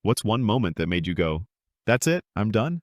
What's one moment that made you go, that's it, I'm done?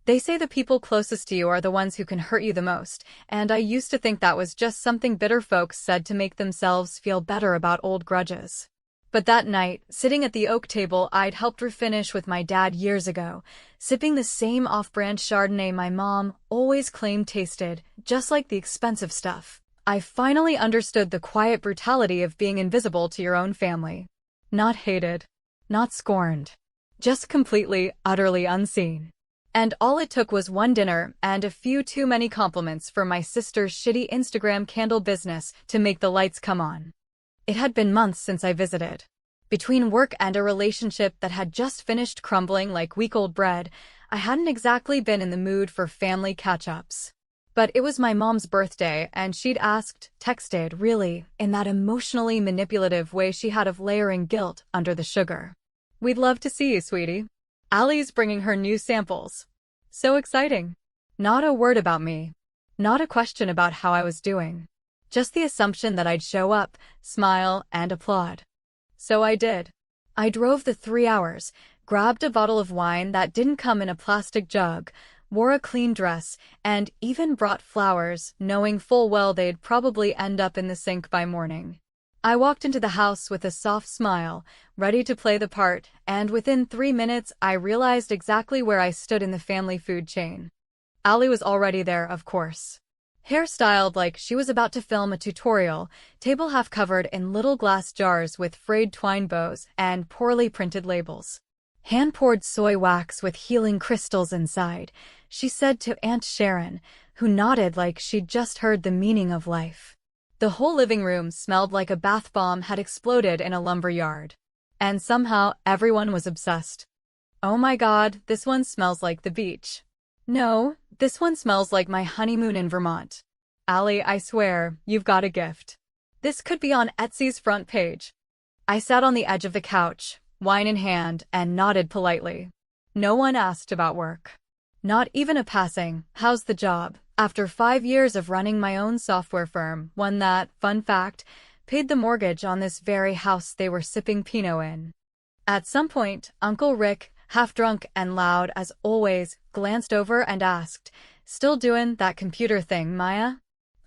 They say the people closest to you are the ones who can hurt you the most, and I used to think that was just something bitter folks said to make themselves feel better about old grudges. But that night, sitting at the oak table I'd helped refinish with my dad years ago, sipping the same off-brand Chardonnay my mom always claimed tasted just like the expensive stuff, I finally understood the quiet brutality of being invisible to your own family. Not hated, not scorned, just completely, utterly unseen. And all it took was one dinner and a few too many compliments from my sister's shitty Instagram candle business to make the lights come on. It had been months since I visited. Between work and a relationship that had just finished crumbling like week-old bread, I hadn't exactly been in the mood for family catch-ups. But it was my mom's birthday, and she'd texted, really, in that emotionally manipulative way she had of layering guilt under the sugar. "We'd love to see you, sweetie. Allie's bringing her new samples. So exciting." Not a word about me. Not a question about how I was doing. Just the assumption that I'd show up, smile, and applaud. So I did. I drove the 3 hours, grabbed a bottle of wine that didn't come in a plastic jug, wore a clean dress, and even brought flowers, knowing full well they'd probably end up in the sink by morning. I walked into the house with a soft smile, ready to play the part, and within 3 minutes I realized exactly where I stood in the family food chain. Allie was already there, of course. Hairstyled like she was about to film a tutorial, table half covered in little glass jars with frayed twine bows and poorly printed labels. Hand-poured soy wax with healing crystals inside, she said to Aunt Sharon, who nodded like she'd just heard the meaning of life. The whole living room smelled like a bath bomb had exploded in a lumber yard. And somehow everyone was obsessed. "Oh my God, this one smells like the beach." "No, this one smells like my honeymoon in Vermont." "Allie, I swear, you've got a gift. This could be on Etsy's front page." I sat on the edge of the couch, wine in hand, and nodded politely. No one asked about work. Not even a passing, "How's the job?" after 5 years of running my own software firm, one that, fun fact, paid the mortgage on this very house they were sipping Pinot in. At some point, Uncle Rick, half drunk and loud as always, glanced over and asked, "Still doing that computer thing, Maya?"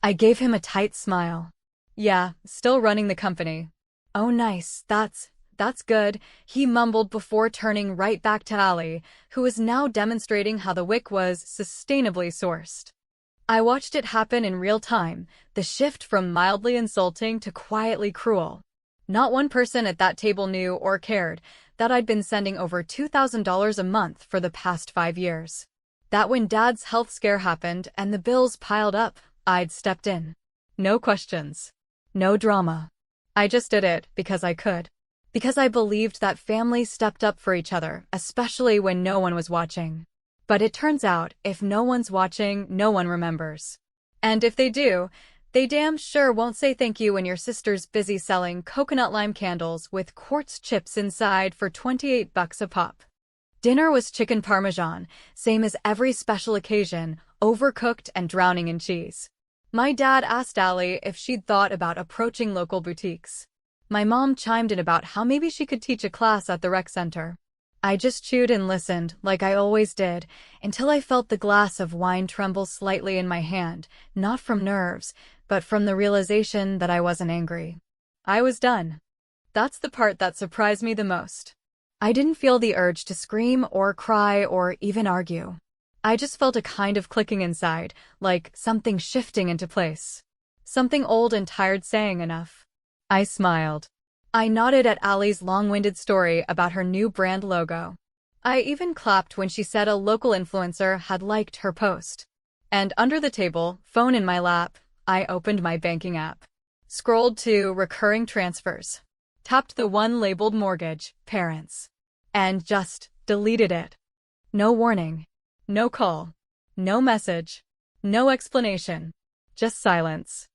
I gave him a tight smile. "Yeah, still running the company." "Oh nice, that's good," he mumbled before turning right back to Allie, who was now demonstrating how the wick was sustainably sourced. I watched it happen in real time, the shift from mildly insulting to quietly cruel. Not one person at that table knew or cared that I'd been sending over $2,000 a month for the past 5 years. That when Dad's health scare happened and the bills piled up, I'd stepped in. No questions. No drama. I just did it because I could. Because I believed that families stepped up for each other, especially when no one was watching. But it turns out, if no one's watching, no one remembers. And if they do, they damn sure won't say thank you when your sister's busy selling coconut lime candles with quartz chips inside for $28 a pop. Dinner was chicken parmesan, same as every special occasion, overcooked and drowning in cheese. My dad asked Allie if she'd thought about approaching local boutiques. My mom chimed in about how maybe she could teach a class at the rec center. I just chewed and listened, like I always did, until I felt the glass of wine tremble slightly in my hand, not from nerves, but from the realization that I wasn't angry. I was done. That's the part that surprised me the most. I didn't feel the urge to scream or cry or even argue. I just felt a kind of clicking inside, like something shifting into place. Something old and tired saying enough. I smiled. I nodded at Allie's long-winded story about her new brand logo. I even clapped when she said a local influencer had liked her post. And under the table, phone in my lap, I opened my banking app. Scrolled to recurring transfers. Tapped the one labeled mortgage, parents. And just deleted it. No warning. No call. No message. No explanation. Just silence.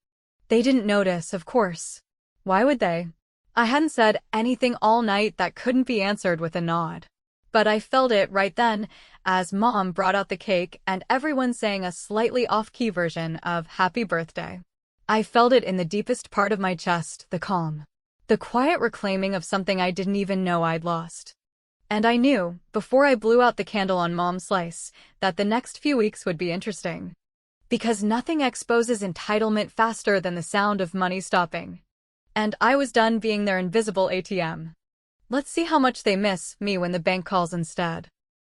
They didn't notice, of course. Why would they? I hadn't said anything all night that couldn't be answered with a nod. But I felt it right then, as Mom brought out the cake and everyone sang a slightly off-key version of Happy Birthday. I felt it in the deepest part of my chest, the calm. The quiet reclaiming of something I didn't even know I'd lost. And I knew, before I blew out the candle on Mom's slice, that the next few weeks would be interesting. Because nothing exposes entitlement faster than the sound of money stopping. And I was done being their invisible ATM. Let's see how much they miss me when the bank calls instead.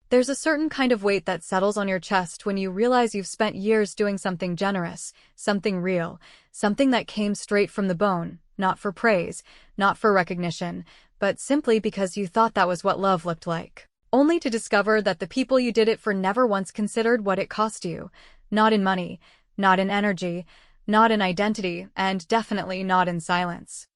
There's a certain kind of weight that settles on your chest when you realize you've spent years doing something generous, something real, something that came straight from the bone, not for praise, not for recognition, but simply because you thought that was what love looked like. Only to discover that the people you did it for never once considered what it cost you. Not in money, not in energy, not in identity, and definitely not in silence.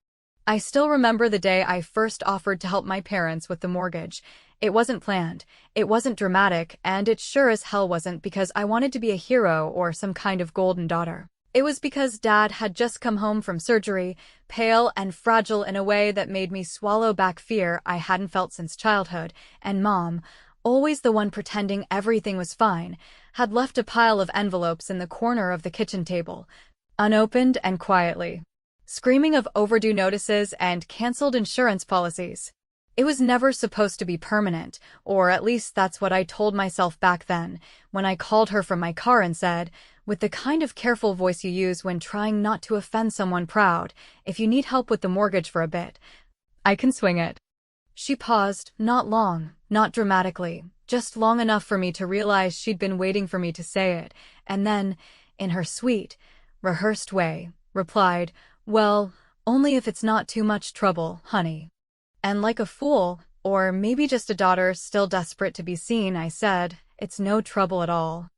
I still remember the day I first offered to help my parents with the mortgage. It wasn't planned, it wasn't dramatic, and it sure as hell wasn't because I wanted to be a hero or some kind of golden daughter. It was because Dad had just come home from surgery, pale and fragile in a way that made me swallow back fear I hadn't felt since childhood, and Mom, always the one pretending everything was fine, had left a pile of envelopes in the corner of the kitchen table, unopened and quietly, screaming of overdue notices and canceled insurance policies. It was never supposed to be permanent, or at least that's what I told myself back then, when I called her from my car and said, with the kind of careful voice you use when trying not to offend someone proud, if you need help with the mortgage for a bit, I can swing it. She paused, not long, not dramatically, just long enough for me to realize she'd been waiting for me to say it, and then, in her sweet, rehearsed way, replied, "Well, only if it's not too much trouble, honey." And like a fool, or maybe just a daughter still desperate to be seen, I said, "It's no trouble at all."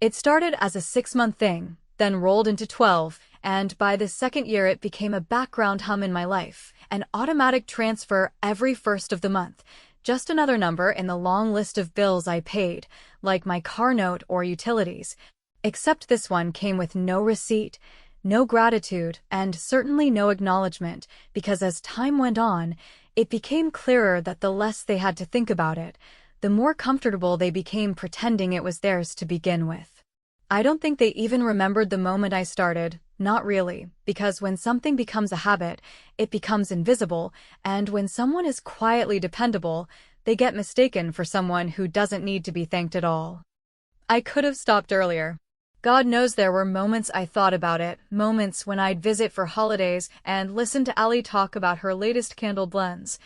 It started as a 6-month thing, then rolled into 12, and by the second year it became a background hum in my life, an automatic transfer every first of the month, just another number in the long list of bills I paid, like my car note or utilities. Except this one came with no receipt, no gratitude, and certainly no acknowledgement, because as time went on, it became clearer that the less they had to think about it, the more comfortable they became pretending it was theirs to begin with. I don't think they even remembered the moment I started, not really, because when something becomes a habit, it becomes invisible, and when someone is quietly dependable, they get mistaken for someone who doesn't need to be thanked at all. I could have stopped earlier. God knows there were moments I thought about it, moments when I'd visit for holidays and listen to Allie talk about her latest candle blends,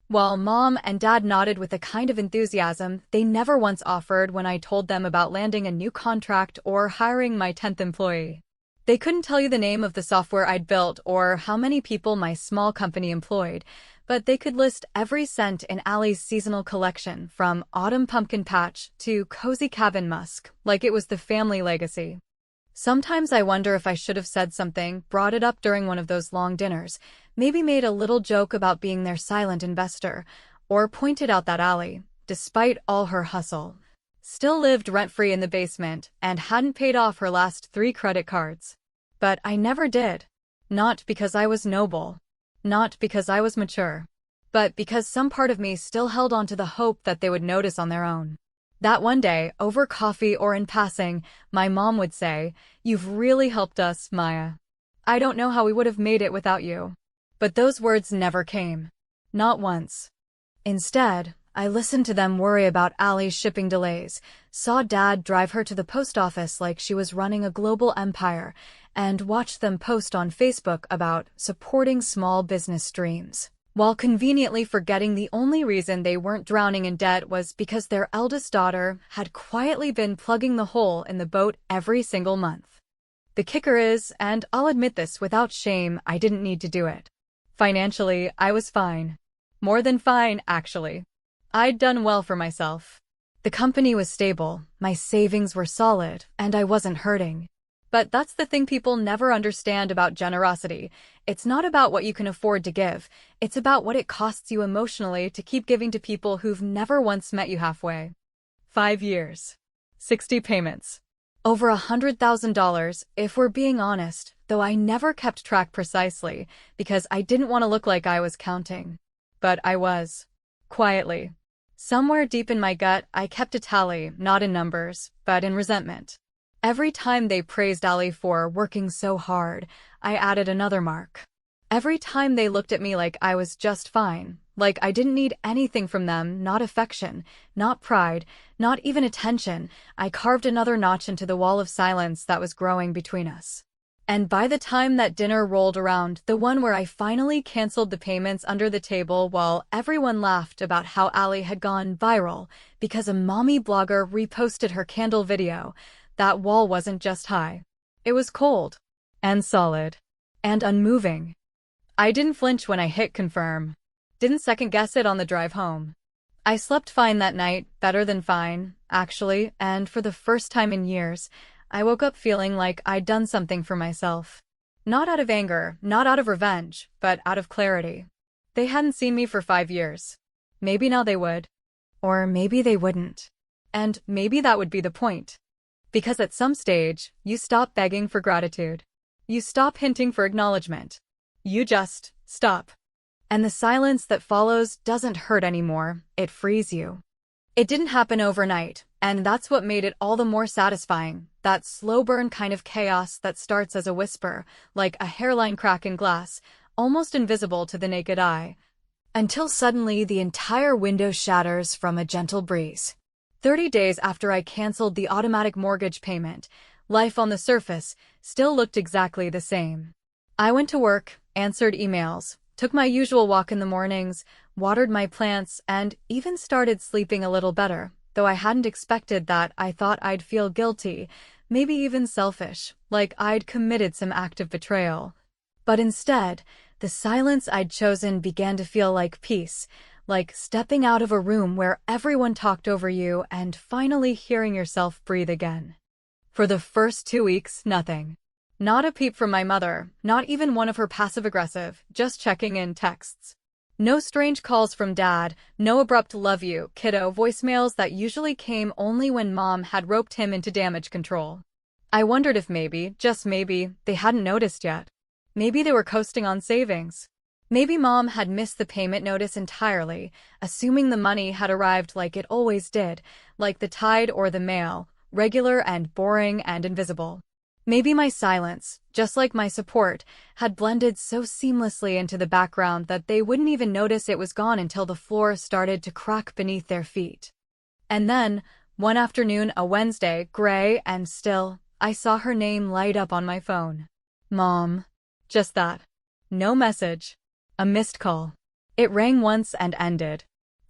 while Mom and Dad nodded with a kind of enthusiasm they never once offered when I told them about landing a new contract or hiring my 10th employee. They couldn't tell you the name of the software I'd built or how many people my small company employed, but they could list every scent in Allie's seasonal collection, from autumn pumpkin patch to cozy cabin musk, like it was the family legacy. Sometimes I wonder if I should have said something, brought it up during one of those long dinners, maybe made a little joke about being their silent investor, or pointed out that Allie, despite all her hustle, still lived rent-free in the basement and hadn't paid off her last 3 credit cards. But I never did. Not because I was noble. Not because I was mature, but because some part of me still held on to the hope that they would notice on their own. That one day, over coffee or in passing, my mom would say, "You've really helped us, Maya. I don't know how we would have made it without you." But those words never came. Not once. Instead, I listened to them worry about Allie's shipping delays, saw Dad drive her to the post office like she was running a global empire, and watched them post on Facebook about supporting small business dreams, while conveniently forgetting the only reason they weren't drowning in debt was because their eldest daughter had quietly been plugging the hole in the boat every single month. The kicker is, and I'll admit this without shame, I didn't need to do it. Financially, I was fine. More than fine, actually. I'd done well for myself. The company was stable, my savings were solid, and I wasn't hurting. But that's the thing people never understand about generosity. It's not about what you can afford to give. It's about what it costs you emotionally to keep giving to people who've never once met you halfway. 5 years. 60 payments. Over $100,000, if we're being honest, though I never kept track precisely, because I didn't want to look like I was counting. But I was. Quietly. Somewhere deep in my gut, I kept a tally, not in numbers, but in resentment. Every time they praised Allie for working so hard, I added another mark. Every time they looked at me like I was just fine, like I didn't need anything from them, not affection, not pride, not even attention, I carved another notch into the wall of silence that was growing between us. And by the time that dinner rolled around, the one where I finally canceled the payments under the table while everyone laughed about how Allie had gone viral because a mommy blogger reposted her candle video, that wall wasn't just high. It was cold. And solid. And unmoving. I didn't flinch when I hit confirm. Didn't second guess it on the drive home. I slept fine that night, better than fine, actually, and for the first time in years, I woke up feeling like I'd done something for myself. Not out of anger, not out of revenge, but out of clarity. They hadn't seen me for 5 years. Maybe now they would. Or maybe they wouldn't. And maybe that would be the point. Because at some stage, you stop begging for gratitude. You stop hinting for acknowledgement. You just stop. And the silence that follows doesn't hurt anymore, it frees you. It didn't happen overnight, and that's what made it all the more satisfying, that slow burn kind of chaos that starts as a whisper, like a hairline crack in glass, almost invisible to the naked eye, until suddenly the entire window shatters from a gentle breeze. 30 days after I canceled the automatic mortgage payment, life on the surface still looked exactly the same. I went to work, answered emails, took my usual walk in the mornings, watered my plants, and even started sleeping a little better, though I hadn't expected that. I thought I'd feel guilty, maybe even selfish, like I'd committed some act of betrayal. But instead, the silence I'd chosen began to feel like peace, like stepping out of a room where everyone talked over you and finally hearing yourself breathe again. For the first 2 weeks, nothing. Not a peep from my mother, not even one of her passive-aggressive, just checking-in texts. No strange calls from Dad, no abrupt love you, kiddo voicemails that usually came only when Mom had roped him into damage control. I wondered if maybe, just maybe, they hadn't noticed yet. Maybe they were coasting on savings. Maybe Mom had missed the payment notice entirely, assuming the money had arrived like it always did, like the tide or the mail, regular and boring and invisible. Maybe my silence, just like my support, had blended so seamlessly into the background that they wouldn't even notice it was gone until the floor started to crack beneath their feet. And then, one afternoon, a Wednesday, gray and still, I saw her name light up on my phone. Mom. Just that. No message. A missed call. It rang once and ended.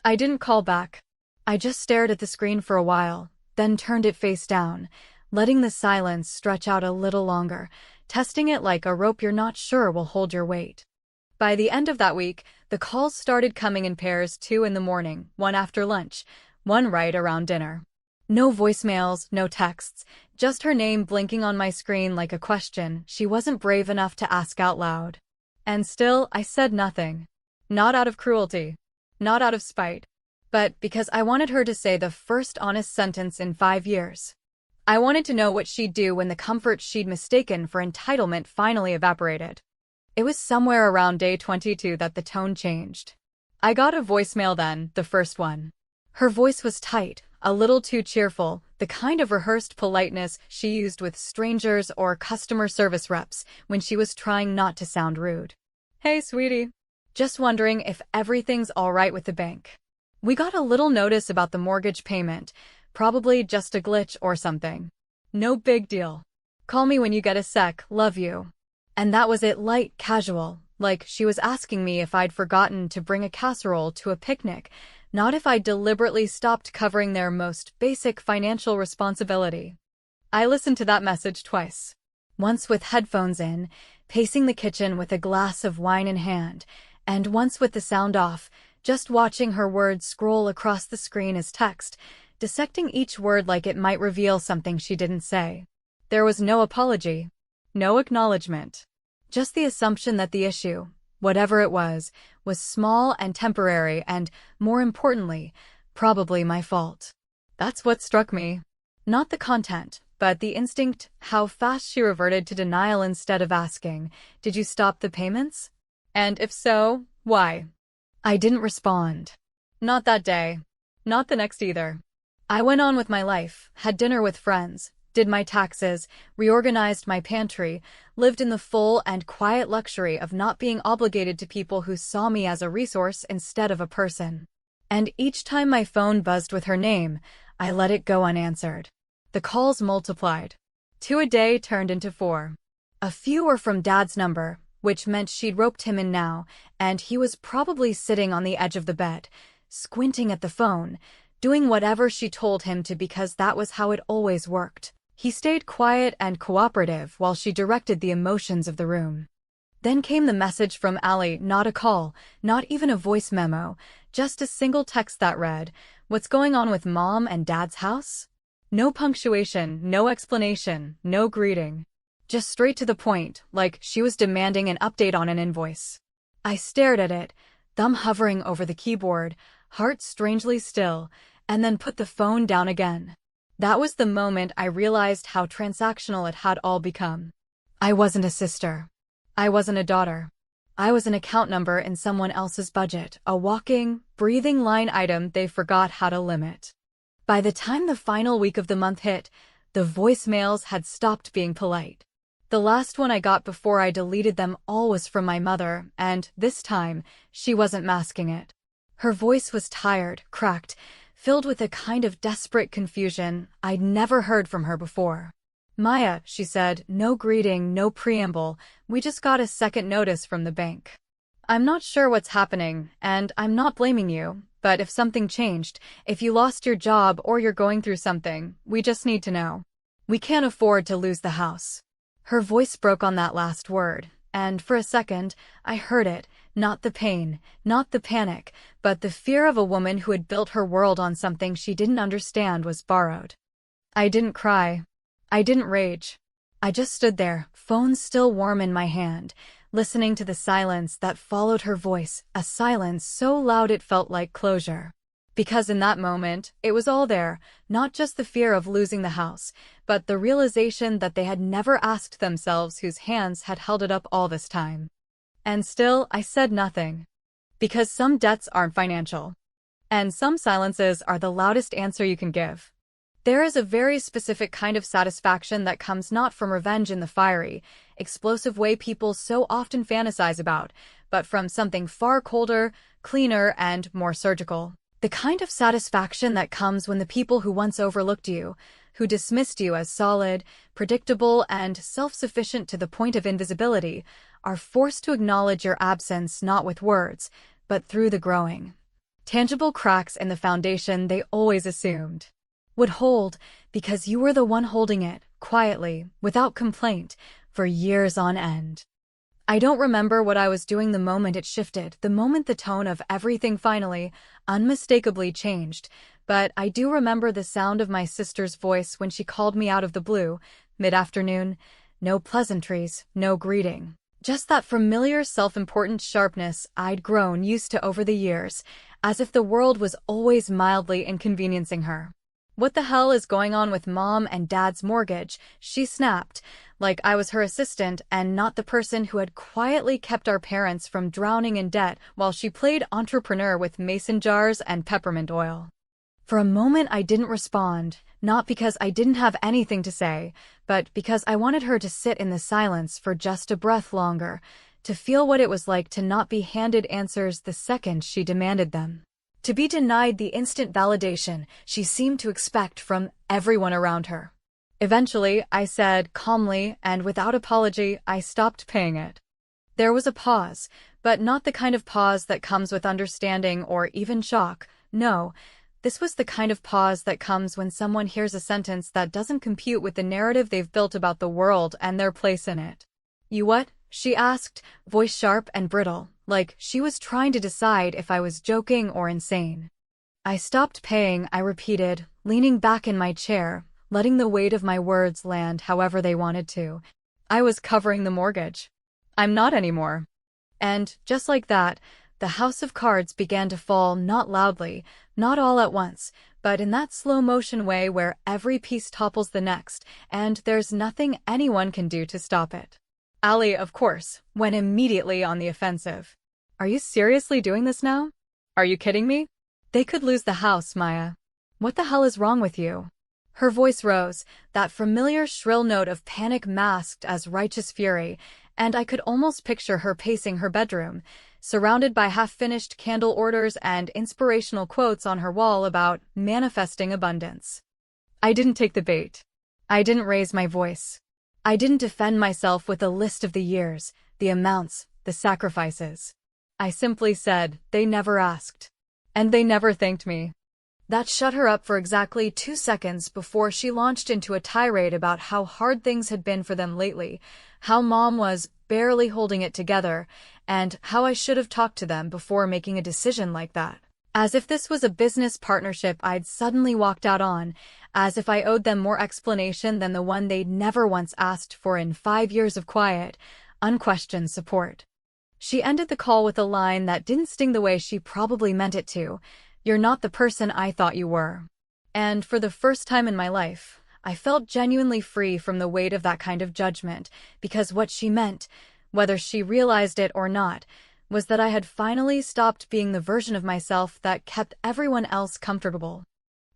I didn't call back. I just stared at the screen for a while, then turned it face down, letting the silence stretch out a little longer, testing it like a rope you're not sure will hold your weight. By the end of that week, the calls started coming in pairs, 2 in the morning, 1 after lunch, 1 right around dinner. No voicemails, no texts, just her name blinking on my screen like a question she wasn't brave enough to ask out loud. And still, I said nothing. Not out of cruelty. Not out of spite. But because I wanted her to say the first honest sentence in 5 years. I wanted to know what she'd do when the comfort she'd mistaken for entitlement finally evaporated. It was somewhere around day 22 that the tone changed. I got a voicemail then, the first one. Her voice was tight, a little too cheerful, the kind of rehearsed politeness she used with strangers or customer service reps when she was trying not to sound rude. Hey, sweetie. Just wondering if everything's all right with the bank. We got a little notice about the mortgage payment. Probably just a glitch or something. No big deal. Call me when you get a sec, love you. And that was it, light, casual, like she was asking me if I'd forgotten to bring a casserole to a picnic, not if I'd deliberately stopped covering their most basic financial responsibility. I listened to that message twice. Once with headphones in, pacing the kitchen with a glass of wine in hand, and once with the sound off, just watching her words scroll across the screen as text, dissecting each word like it might reveal something she didn't say. There was no apology, no acknowledgement, just the assumption that the issue, whatever it was small and temporary and, more importantly, probably my fault. That's what struck me. Not the content, but the instinct, how fast she reverted to denial instead of asking, "Did you stop the payments? And if so, why?" I didn't respond. Not that day. Not the next either. I went on with my life, had dinner with friends, did my taxes, reorganized my pantry, lived in the full and quiet luxury of not being obligated to people who saw me as a resource instead of a person. And each time my phone buzzed with her name, I let it go unanswered. The calls multiplied. 2 a day turned into 4. A few were from Dad's number, which meant she'd roped him in now, and he was probably sitting on the edge of the bed, squinting at the phone, doing whatever she told him to because that was how it always worked. He stayed quiet and cooperative while she directed the emotions of the room. Then came the message from Allie, not a call, not even a voice memo, just a single text that read, "What's going on with Mom and Dad's house?" No punctuation, no explanation, no greeting. Just straight to the point, like she was demanding an update on an invoice. I stared at it, thumb hovering over the keyboard, heart strangely still, and then put the phone down again. That was the moment I realized how transactional it had all become. I wasn't a sister. I wasn't a daughter. I was an account number in someone else's budget, a walking, breathing line item they forgot how to limit. By the time the final week of the month hit, the voicemails had stopped being polite. The last one I got before I deleted them all was from my mother, and this time, she wasn't masking it. Her voice was tired, cracked, filled with a kind of desperate confusion I'd never heard from her before. "Maya," she said, no greeting, no preamble, "we just got a second notice from the bank. I'm not sure what's happening, and I'm not blaming you, but if something changed, if you lost your job or you're going through something, we just need to know. We can't afford to lose the house." Her voice broke on that last word, and for a second, I heard it, not the pain, not the panic, but the fear of a woman who had built her world on something she didn't understand was borrowed. I didn't cry. I didn't rage. I just stood there, phone still warm in my hand, listening to the silence that followed her voice, a silence so loud it felt like closure. Because in that moment, it was all there, not just the fear of losing the house, but the realization that they had never asked themselves whose hands had held it up all this time. And still, I said nothing. Because some debts aren't financial. And some silences are the loudest answer you can give. There is a very specific kind of satisfaction that comes not from revenge in the fiery, explosive way people so often fantasize about, but from something far colder, cleaner, and more surgical. The kind of satisfaction that comes when the people who once overlooked you, who dismissed you as solid, predictable, and self-sufficient to the point of invisibility, are forced to acknowledge your absence not with words, but through the growing, tangible cracks in the foundation they always assumed would hold, because you were the one holding it, quietly, without complaint, for years on end. I don't remember what I was doing the moment it shifted, the moment the tone of everything finally, unmistakably changed, but I do remember the sound of my sister's voice when she called me out of the blue, mid-afternoon. No pleasantries, no greeting. Just that familiar self-important sharpness I'd grown used to over the years, as if the world was always mildly inconveniencing her. "What the hell is going on with Mom and Dad's mortgage?" she snapped, like I was her assistant and not the person who had quietly kept our parents from drowning in debt while she played entrepreneur with mason jars and peppermint oil. For a moment I didn't respond, not because I didn't have anything to say, but because I wanted her to sit in the silence for just a breath longer, to feel what it was like to not be handed answers the second she demanded them. To be denied the instant validation she seemed to expect from everyone around her. Eventually, I said calmly and without apology, I stopped paying it. There was a pause, but not the kind of pause that comes with understanding or even shock. No, this was the kind of pause that comes when someone hears a sentence that doesn't compute with the narrative they've built about the world and their place in it. "You what?" she asked, voice sharp and brittle, like she was trying to decide if I was joking or insane. "I stopped paying," I repeated, leaning back in my chair, letting the weight of my words land however they wanted to. "I was covering the mortgage. I'm not anymore." And, just like that, the house of cards began to fall, not loudly, not all at once, but in that slow-motion way where every piece topples the next, and there's nothing anyone can do to stop it. Allie, of course, went immediately on the offensive. "Are you seriously doing this now? Are you kidding me? They could lose the house, Maya. What the hell is wrong with you? Her voice rose, that familiar shrill note of panic masked as righteous fury, and I could almost picture her pacing her bedroom, surrounded by half-finished candle orders and inspirational quotes on her wall about manifesting abundance. I didn't take the bait. I didn't raise my voice. I didn't defend myself with a list of the years, the amounts, the sacrifices. I simply said, they never asked. And they never thanked me. That shut her up for exactly 2 seconds before she launched into a tirade about how hard things had been for them lately, how Mom was barely holding it together, and how I should have talked to them before making a decision like that. As if this was a business partnership I'd suddenly walked out on, as if I owed them more explanation than the one they'd never once asked for in 5 years of quiet, unquestioned support. She ended the call with a line that didn't sting the way she probably meant it to. "You're not the person I thought you were." And for the first time in my life, I felt genuinely free from the weight of that kind of judgment, because what she meant, whether she realized it or not, was that I had finally stopped being the version of myself that kept everyone else comfortable.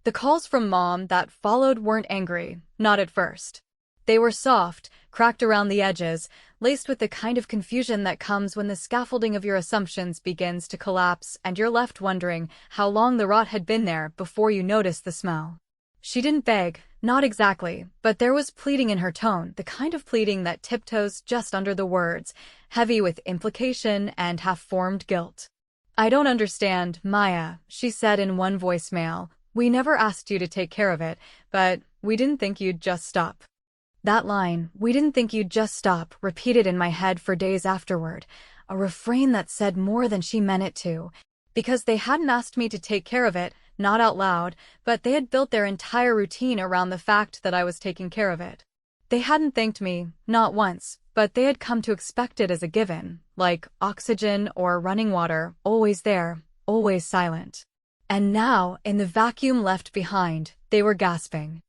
The calls from Mom that followed weren't angry, not at first. They were soft, cracked around the edges, laced with the kind of confusion that comes when the scaffolding of your assumptions begins to collapse and you're left wondering how long the rot had been there before you notice the smell. She didn't beg, not exactly, but there was pleading in her tone, the kind of pleading that tiptoes just under the words, heavy with implication and half-formed guilt. "I don't understand, Maya," she said in one voicemail. "We never asked you to take care of it, but we didn't think you'd just stop." That line, "we didn't think you'd just stop," repeated in my head for days afterward, a refrain that said more than she meant it to, because they hadn't asked me to take care of it, not out loud, but they had built their entire routine around the fact that I was taking care of it. They hadn't thanked me, not once, but they had come to expect it as a given, like oxygen or running water, always there, always silent. And now, in the vacuum left behind, they were gasping.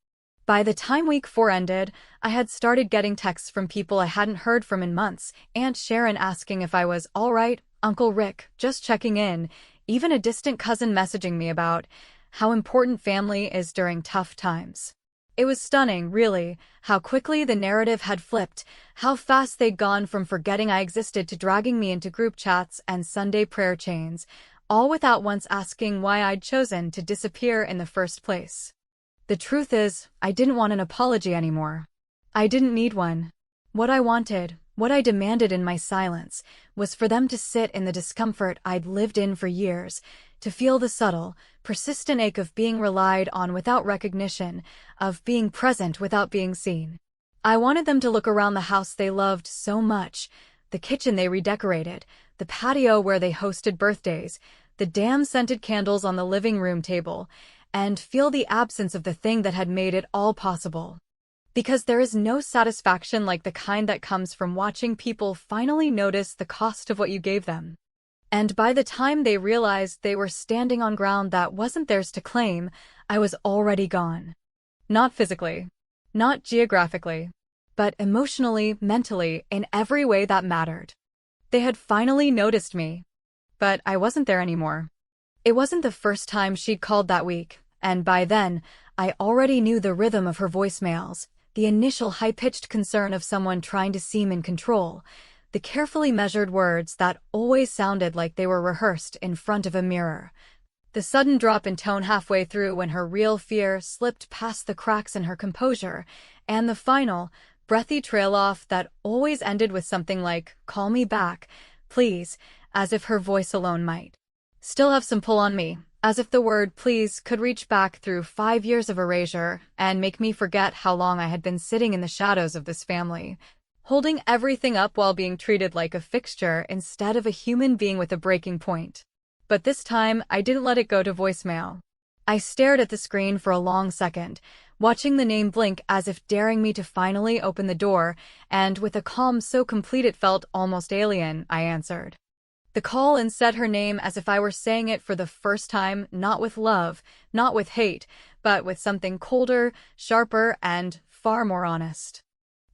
By the time week 4 ended, I had started getting texts from people I hadn't heard from in months, Aunt Sharon asking if I was all right, Uncle Rick just checking in, even a distant cousin messaging me about how important family is during tough times. It was stunning, really, how quickly the narrative had flipped, how fast they'd gone from forgetting I existed to dragging me into group chats and Sunday prayer chains, all without once asking why I'd chosen to disappear in the first place. The truth is, I didn't want an apology anymore. I didn't need one. What I wanted, what I demanded in my silence, was for them to sit in the discomfort I'd lived in for years, to feel the subtle, persistent ache of being relied on without recognition, of being present without being seen. I wanted them to look around the house they loved so much, the kitchen they redecorated, the patio where they hosted birthdays, the damn scented candles on the living room table, and feel the absence of the thing that had made it all possible. Because there is no satisfaction like the kind that comes from watching people finally notice the cost of what you gave them. And by the time they realized they were standing on ground that wasn't theirs to claim, I was already gone. Not physically, not geographically, but emotionally, mentally, in every way that mattered. They had finally noticed me. But I wasn't there anymore. It wasn't the first time she'd called that week, and by then, I already knew the rhythm of her voicemails, the initial high-pitched concern of someone trying to seem in control, the carefully measured words that always sounded like they were rehearsed in front of a mirror, the sudden drop in tone halfway through when her real fear slipped past the cracks in her composure, and the final, breathy trail-off that always ended with something like, "Call me back, please," as if her voice alone might still have some pull on me, as if the word please could reach back through 5 years of erasure and make me forget how long I had been sitting in the shadows of this family, holding everything up while being treated like a fixture instead of a human being with a breaking point. But this time, I didn't let it go to voicemail. I stared at the screen for a long second, watching the name blink as if daring me to finally open the door, and with a calm so complete it felt almost alien, I answered the call and said her name as if I were saying it for the first time, not with love, not with hate, but with something colder, sharper, and far more honest.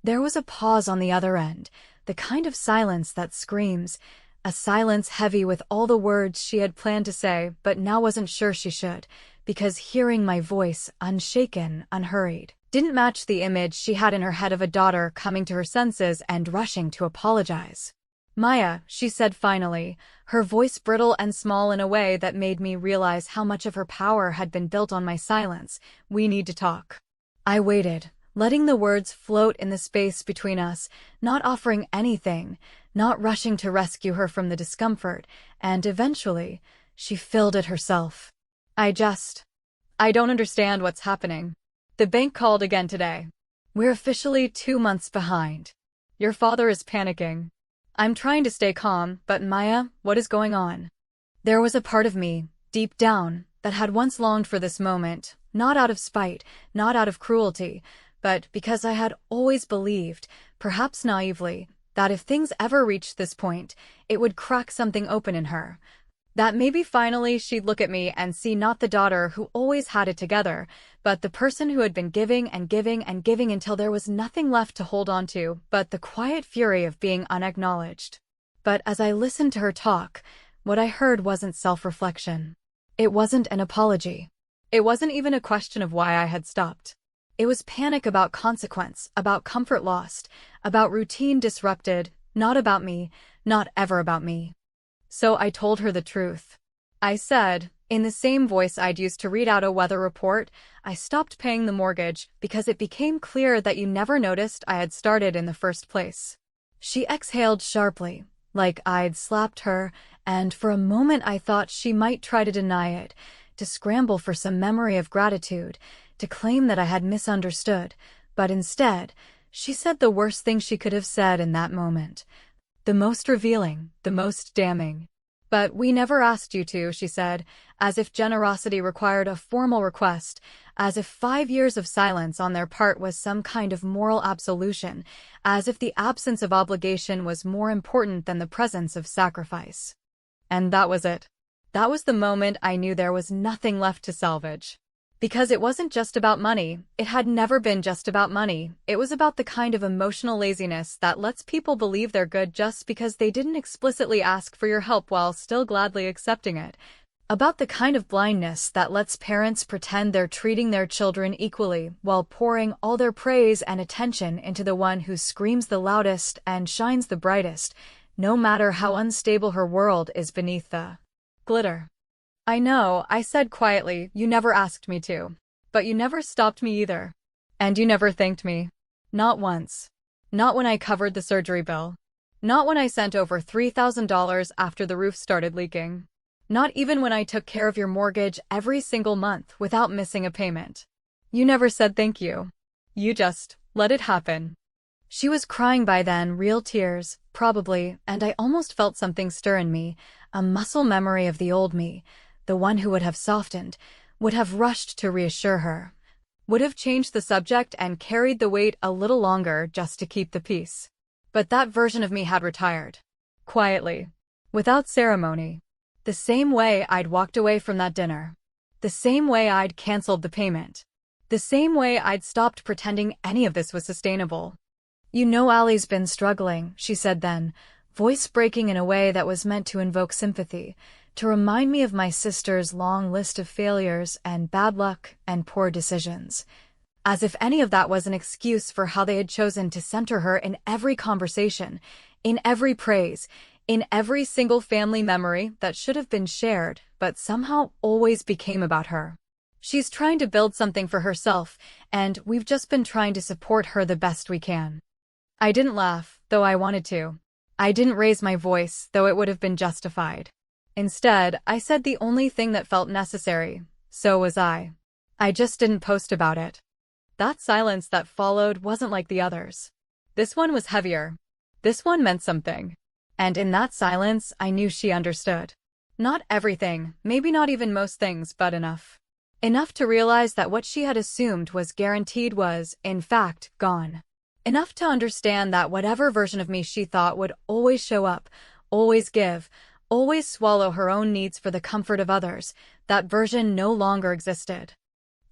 There was a pause on the other end, the kind of silence that screams, a silence heavy with all the words she had planned to say but now wasn't sure she should, because hearing my voice, unshaken, unhurried, didn't match the image she had in her head of a daughter coming to her senses and rushing to apologize. "Maya," she said finally, her voice brittle and small in a way that made me realize how much of her power had been built on my silence. "We need to talk." I waited, letting the words float in the space between us, not offering anything, not rushing to rescue her from the discomfort, and eventually, she filled it herself. I don't understand what's happening. The bank called again today. We're officially 2 months behind. Your father is panicking. I'm trying to stay calm, but Maya, what is going on?" There was a part of me, deep down, that had once longed for this moment, not out of spite, not out of cruelty, but because I had always believed, perhaps naively, that if things ever reached this point, it would crack something open in her. That maybe finally she'd look at me and see not the daughter who always had it together, but the person who had been giving and giving and giving until there was nothing left to hold on to but the quiet fury of being unacknowledged. But as I listened to her talk, what I heard wasn't self-reflection. It wasn't an apology. It wasn't even a question of why I had stopped. It was panic about consequence, about comfort lost, about routine disrupted, not about me, not ever about me. So I told her the truth. I said, in the same voice I'd used to read out a weather report, I stopped paying the mortgage because it became clear that you never noticed I had started in the first place. She exhaled sharply, like I'd slapped her, and for a moment I thought she might try to deny it, to scramble for some memory of gratitude, to claim that I had misunderstood, but instead, she said the worst thing she could have said in that moment. The most revealing, the most damning. "But we never asked you to," she said, as if generosity required a formal request, as if 5 years of silence on their part was some kind of moral absolution, as if the absence of obligation was more important than the presence of sacrifice. And that was it. That was the moment I knew there was nothing left to salvage. Because it wasn't just about money, it had never been just about money, it was about the kind of emotional laziness that lets people believe they're good just because they didn't explicitly ask for your help while still gladly accepting it. About the kind of blindness that lets parents pretend they're treating their children equally while pouring all their praise and attention into the one who screams the loudest and shines the brightest, no matter how unstable her world is beneath the glitter. "I know," I said quietly, "you never asked me to. But you never stopped me either. And you never thanked me. Not once. Not when I covered the surgery bill. Not when I sent over $3,000 after the roof started leaking. Not even when I took care of your mortgage every single month without missing a payment. You never said thank you. You just let it happen." She was crying by then, real tears, probably, and I almost felt something stir in me, a muscle memory of the old me, the one who would have softened, would have rushed to reassure her, would have changed the subject and carried the weight a little longer just to keep the peace. But that version of me had retired. Quietly. Without ceremony. The same way I'd walked away from that dinner. The same way I'd canceled the payment. The same way I'd stopped pretending any of this was sustainable. "You know Allie's been struggling," she said then, voice breaking in a way that was meant to invoke sympathy, to remind me of my sister's long list of failures and bad luck and poor decisions. As if any of that was an excuse for how they had chosen to center her in every conversation, in every praise, in every single family memory that should have been shared, but somehow always became about her. "She's trying to build something for herself, and we've just been trying to support her the best we can." I didn't laugh, though I wanted to. I didn't raise my voice, though it would have been justified. Instead, I said the only thing that felt necessary. So was I. I just didn't post about it. That silence that followed wasn't like the others. This one was heavier. This one meant something. And in that silence, I knew she understood. Not everything, maybe not even most things, but enough. Enough to realize that what she had assumed was guaranteed was, in fact, gone. Enough to understand that whatever version of me she thought would always show up, always give, always swallow her own needs for the comfort of others, that version no longer existed.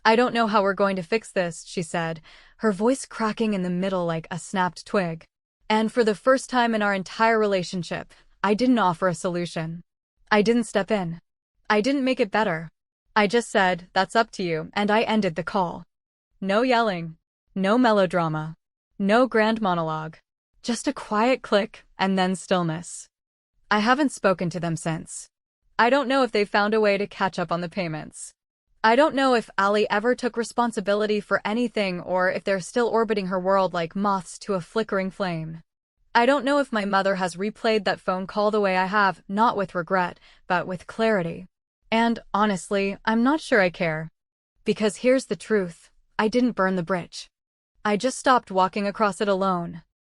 "I don't know how we're going to fix this," she said, her voice cracking in the middle like a snapped twig. And for the first time in our entire relationship, I didn't offer a solution. I didn't step in. I didn't make it better. I just said, "That's up to you," and I ended the call. No yelling. No melodrama. No grand monologue. Just a quiet click, and then stillness. I haven't spoken to them since. I don't know if they've found a way to catch up on the payments. I don't know if Ali ever took responsibility for anything or if they're still orbiting her world like moths to a flickering flame. I don't know if my mother has replayed that phone call the way I have, not with regret, but with clarity. And, honestly, I'm not sure I care. Because here's the truth. I didn't burn the bridge. I just stopped walking across it alone.